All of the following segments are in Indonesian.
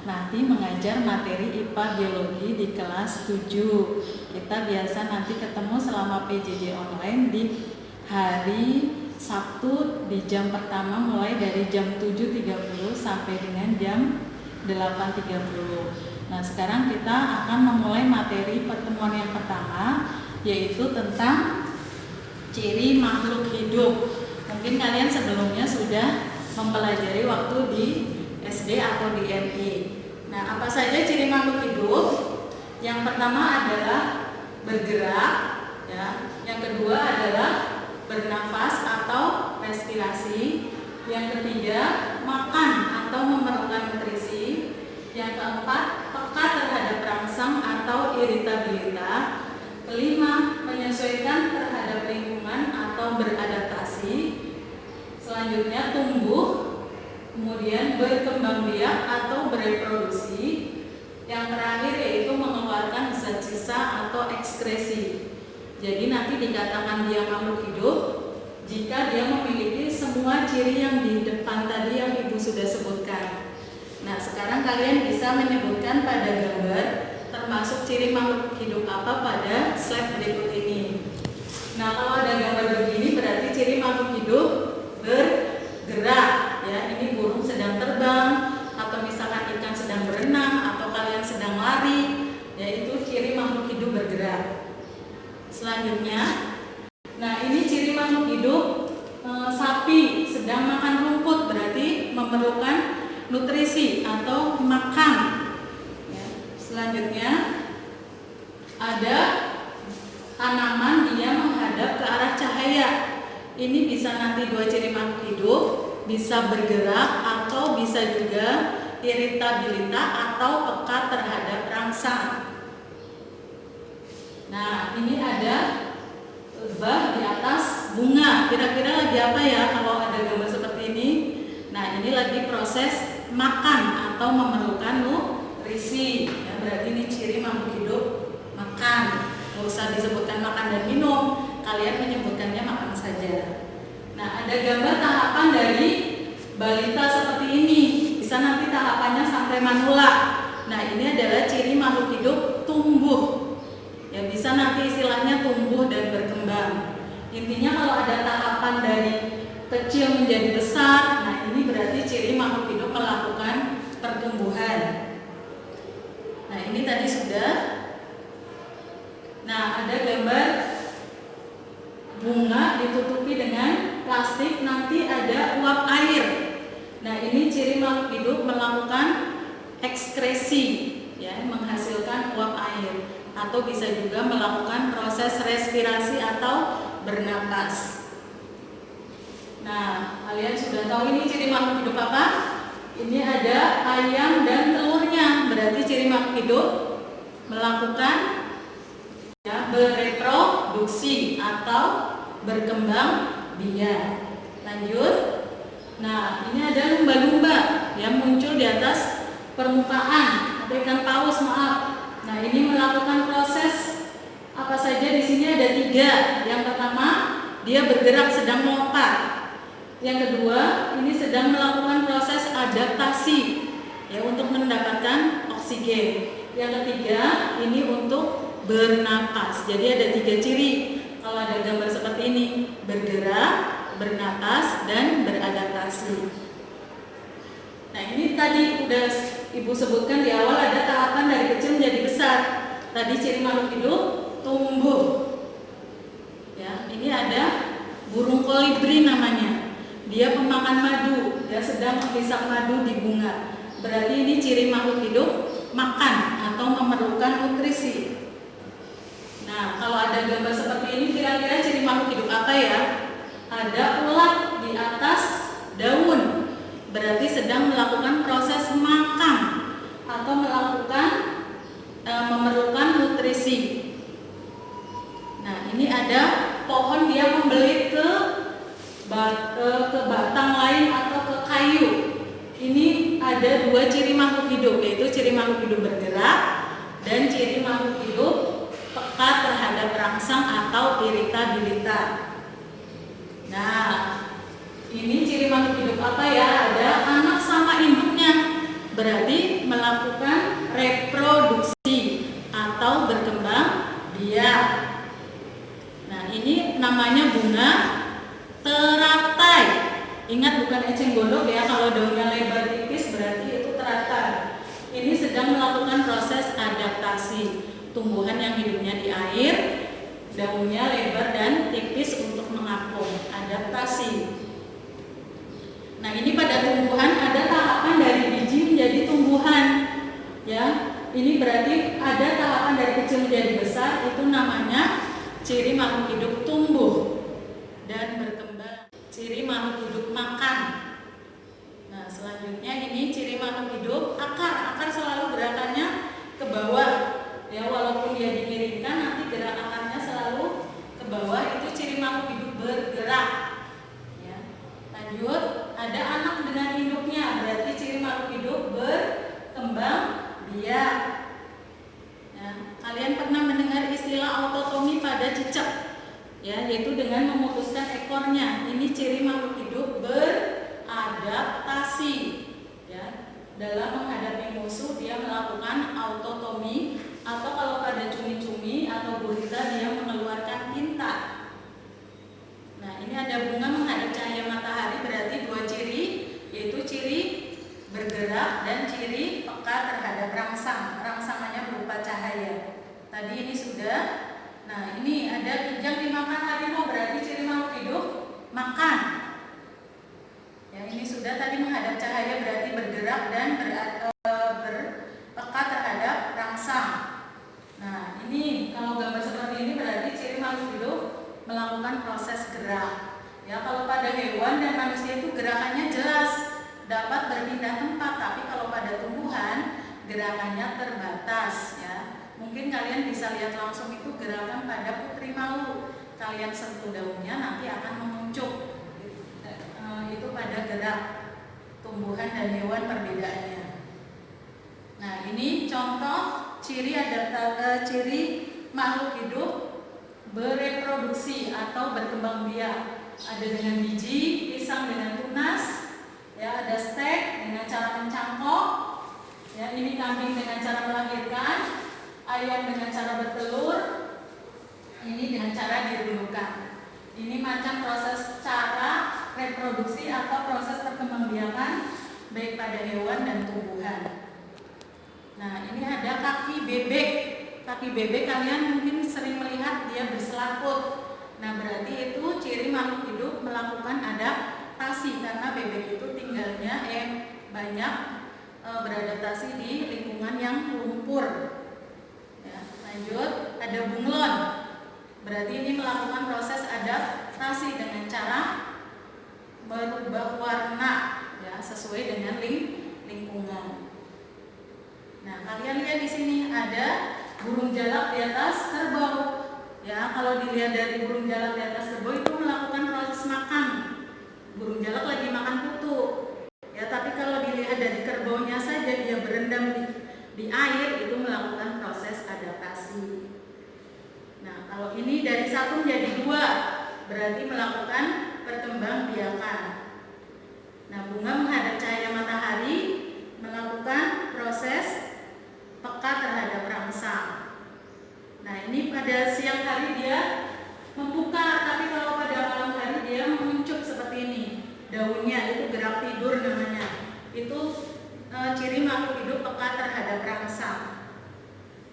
nanti mengajar materi IPA Biologi di kelas 7. Kita biasa nanti ketemu selama PJJ online di hari Sabtu di jam pertama mulai dari jam 7.30 sampai dengan jam 8.30. Nah, sekarang kita akan memulai materi pertemuan yang pertama, yaitu tentang ciri makhluk hidup. Mungkin kalian sebelumnya sudah mempelajari waktu di SD atau di MI. Nah, apa saja ciri makhluk hidup? Yang pertama adalah bergerak, ya. Yang kedua adalah bernafas atau respirasi. Yang ketiga, makan atau memerlukan nutrisi. Yang keempat, peka terhadap rangsang atau iritabilitas. Kelima, menyesuaikan terhadap lingkungan atau beradaptasi. Selanjutnya, tumbuh, kemudian berkembang biak atau bereproduksi. Yang terakhir yaitu mengeluarkan zat sisa atau ekskresi. Jadi nanti dikatakan dia makhluk hidup jika dia memiliki semua ciri yang di depan tadi yang Ibu sudah sebutkan. Nah, sekarang kalian bisa menyebutkan pada gambar termasuk ciri makhluk hidup apa pada slide berikut ini. Nah, kalau ada gambar begini berarti ciri makhluk hidup bergerak, ya. Ini burung sedang terbang, atau misalkan ikan sedang berenang, atau kalian sedang lari, yaitu ciri makhluk hidup bergerak. Selanjutnya, nah ini ciri makhluk hidup, sapi sedang makan rumput berarti memerlukan nutrisi atau makan. Ya. Selanjutnya, ada tanaman dia menghadap ke arah cahaya. Ini bisa nanti dua ciri makhluk hidup, bisa bergerak atau bisa juga iritabilitas atau peka terhadap rangsang. Nah, ini ada lebah di atas bunga. Kira-kira lagi apa ya kalau ada gambar seperti ini? Nah, ini lagi proses makan atau memerlukan nutrisi. Ya, berarti ini ciri makhluk hidup makan. Nggak usah disebutkan makan dan minum, kalian menyebutkannya makan saja. Nah, ada gambar tahapan dari balita seperti ini. Bisa nanti tahapannya sampai manula. Nah, ini adalah ciri makhluk hidup tumbuh. Ya, bisa nanti istilahnya tumbuh dan berkembang. Intinya kalau ada tahapan dari kecil menjadi besar, nah ini berarti ciri makhluk hidup melakukan pertumbuhan. Nah, ini tadi sudah. Nah, ada gambar bunga ditutupi dengan plastik, nanti ada uap air. Nah, ini ciri makhluk hidup melakukan ekskresi, ya, menghasilkan uap air. Atau bisa juga melakukan proses respirasi atau bernapas. Nah, kalian sudah tahu ini ciri makhluk hidup apa? Ini ada ayam dan telurnya. Berarti ciri makhluk hidup melakukan, ya, bereproduksi atau berkembang biak. Lanjut. Nah, ini ada lumba-lumba yang muncul di atas permukaan atau ikan paus, maaf. Nah, ini melakukan proses apa saja? Di sini ada 3. Yang pertama, dia bergerak sedang melompat. Yang kedua, ini sedang melakukan proses adaptasi, ya, untuk mendapatkan oksigen. Yang ketiga, ini untuk bernapas. Jadi ada 3 ciri. Kalau ada gambar seperti ini, bergerak, bernapas, dan beradaptasi. Nah, ini tadi udah Ibu sebutkan di awal, ada tahapan dari kecil menjadi besar. Tadi ciri makhluk hidup tumbuh. Ya, ini ada burung kolibri namanya. Dia pemakan madu, dia sedang menghisap madu di bunga. Berarti ini ciri makhluk hidup makan atau memerlukan nutrisi. Nah, kalau ada gambar seperti ini, kira-kira ciri makhluk hidup apa ya? Ada ulat di atas daun. Berarti sedang melakukan proses makan atau melakukan memerlukan nutrisi. Nah, ini ada pohon dia membelit ke batang lain atau ke kayu. Ini ada 2 ciri makhluk hidup, yaitu ciri makhluk hidup bergerak dan ciri makhluk hidup peka terhadap rangsang atau iritabilitas. Nah, ini ciri makhluk hidup apa ya? Ada anak sama induknya. berarti melakukan reproduksi atau berkembang biak. Nah, ini namanya bunga teratai. Ingat, bukan eceng gondok ya, kalau daunnya lebar tipis berarti itu teratai. Ini sedang melakukan proses adaptasi. Tumbuhan yang hidupnya di air, daunnya lebar dan tipis untuk mengapung, adaptasi. Nah, ini pada tumbuhan ada tahapan dari biji menjadi tumbuhan. Ya, ini berarti ada tahapan dari kecil menjadi besar, itu namanya ciri makhluk hidup tumbuh dan berkembang. Ciri makhluk hidup makan. Nah, selanjutnya ini ciri makhluk hidup akar. Akar selalu gerakannya ke bawah. Ya, walaupun dia dimiringkan, nanti gerak akarnya selalu ke bawah. Itu ciri makhluk hidup bergerak. Ya. Lanjut, ada anak dengan induknya. Berarti ciri makhluk hidup berkembang biak. Ya, kalian pernah mendengar istilah autotomi pada cicak? Ya, yaitu dengan memutuskan ekornya. Ini ciri makhluk hidup beradaptasi. Ya, dalam menghadapi musuh dia melakukan autotomi, atau kalau pada cumi-cumi atau gurita dia mengeluarkan tinta. Nah, ini ada bunga menghadap cahaya matahari, berarti dua ciri, yaitu ciri bergerak dan ciri peka terhadap rangsang. Rangsangannya berupa cahaya. Tadi ini sudah. Nah, ini ada kijang dimakan harimau, berarti ciri makhluk hidup makan. Ya, ini sudah. Tadi menghadap cahaya berarti bergerak dan berpeka terhadap rangsang. Nah, ini kalau gambar seperti ini berarti ciri makhluk hidup melakukan proses gerak. Ya, kalau pada hewan dan manusia itu gerakannya jelas, dapat berpindah tempat, tapi kalau pada tumbuhan gerakannya terbatas. Ya, mungkin kalian bisa lihat langsung itu gerakan pada putri malu. Kalian sentuh daunnya nanti akan menguncup. Itu pada gerak. Tumbuhan dan hewan perbedaannya. Nah, ini contoh ciri ciri makhluk hidup bereproduksi atau berkembang biak. Ada dengan biji, pisang dengan tunas, ya, ada stek dengan cara mencangkok, ya, ini kambing dengan cara melahirkan, ayam dengan cara bertelur, ini dengan cara dirundukkan. Ini macam proses cara reproduksi atau proses perkembangbiakan baik pada hewan dan tumbuhan. Nah, ini ada kaki bebek. Kaki bebek kalian mungkin sering melihat dia berselaput. Nah, berarti itu ciri makhluk hidup melakukan adaptasi, karena bebek itu tinggalnya banyak beradaptasi di lingkungan yang lumpur. Ya, lanjut, ada bunglon. Berarti ini melakukan proses adaptasi dengan cara merubah warna, ya, sesuai dengan lingkungan. Nah, kalian lihat di sini ada burung jalak di atas kerbau. Ya, kalau dilihat dari burung jalak di atas kerbau itu melakukan proses makan. Burung jalak lagi makan kutu. Ya, tapi kalau dilihat dari kerbaunya saja dia berendam di air, itu melakukan proses adaptasi. Nah, kalau ini dari satu menjadi dua, berarti melakukan perkembangbiakan. Nah, bunga menghadap cahaya matahari melakukan proses peka terhadap rangsang. Nah, ini pada siang hari dia membuka, tapi kalau pada malam hari dia menguncup seperti ini. Daunnya itu gerak tidur namanya. Itu ciri makhluk hidup peka terhadap rangsang.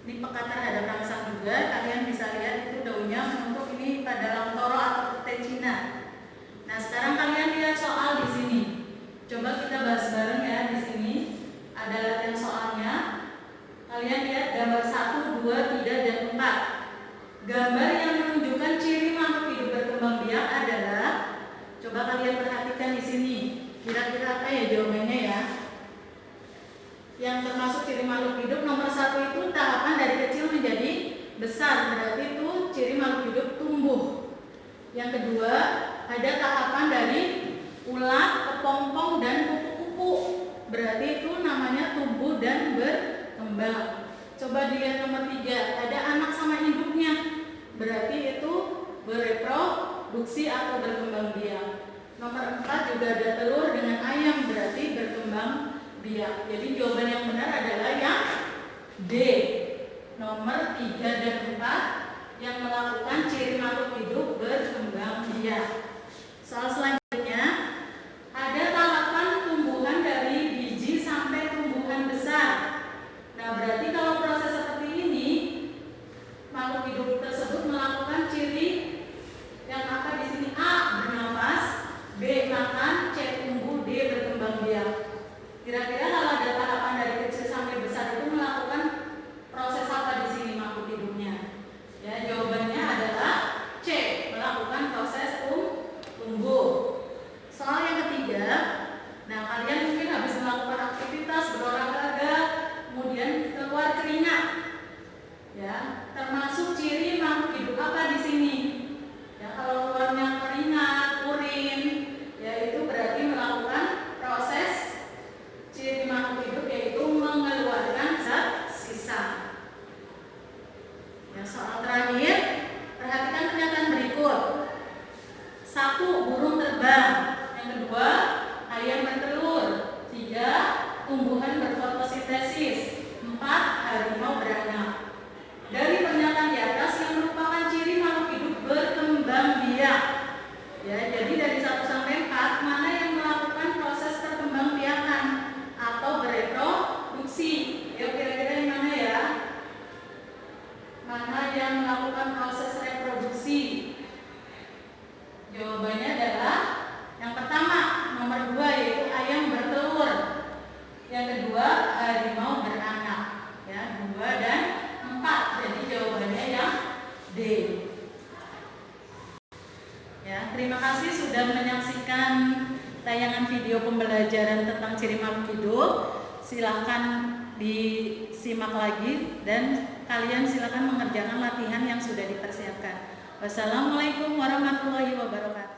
Ini peka terhadap rangsang juga. Kalian bisa lihat itu daunnya menunjuk ini pada lamtoro atau pete Cina. Nah, sekarang kalian lihat soal di sini. Coba kita bahas bareng ya di sini. Ada latihan soalnya. Kalian lihat gambar 1, 2, 3, dan 4. Gambar yang menunjukkan ciri makhluk hidup berkembang biak adalah, coba kalian perhatikan di sini. Kira-kira apa ya jawabannya ya? Yang termasuk ciri makhluk hidup nomor 1 itu tahapan dari kecil menjadi besar, berarti itu ciri makhluk hidup tumbuh. Yang kedua, ada tahapan dari ulat, kepompong, dan kupu-kupu, berarti itu namanya tumbuh dan berkembang. Coba dilihat nomor 3, ada anak sama induknya, berarti itu bereproduksi atau berkembang biak. Nomor 4 juga ada telur dengan ayam, berarti berkembang biak. Jadi jawaban yang benar adalah yang D, nomor 3 dan 4 yang melakukan ciri makhluk hidup berkembang biak. Soal selanjutnya, ada tahapan tumbuhan dari biji sampai tumbuhan besar. Nah, berarti kalau proses seperti ini, makhluk hidup tersebut melakukan ciri yang apa di sini? A, bernafas, B, makan, C, tumbuh, D, berkembang biak. Kira-kira kalau ada tahapan dari kecil sampai besar itu melakukan proses apa di sini makhluk hidupnya? Ya, jawabannya adalah C, melakukan proses tumbuh. Soal yang ketiga, nah kalian mungkin habis melakukan aktivitas berolahraga, kemudian keluar keringat, ya, termasuk ciri makhluk hidup apa di sini? Ya, kalau keluarnya keringat, urin, ya itu berarti melakukan proses ciri makhluk hidup, yaitu mengeluarkan zat sisa. Ya, soal terakhir, perhatikan pernyataan berikut. 1. Burung terbang. Yang kedua, ayam bertelur. 3. Tumbuhan berfotosintesis. 4. Harimau beranak. Dari pernyataan di atas yang merupakan ciri makhluk hidup berkembang biak. Ya, jadi dari 1 sampai 4, mana yang melakukan proses perkembangbiakan atau bereproduksi? Yuk, kira-kira yang mana ya? Mana yang melakukan proses reproduksi? Jawabannya adalah yang pertama, nomor 2, yaitu ayam bertelur. Yang kedua, harimau beranak. Ya, 2 dan 4. Jadi jawabannya yang D. Ya, terima kasih sudah menyaksikan tayangan video pembelajaran tentang ciri makhluk hidup. Silakan disimak lagi dan kalian silakan mengerjakan latihan yang sudah dipersiapkan. Wassalamualaikum warahmatullahi wabarakatuh.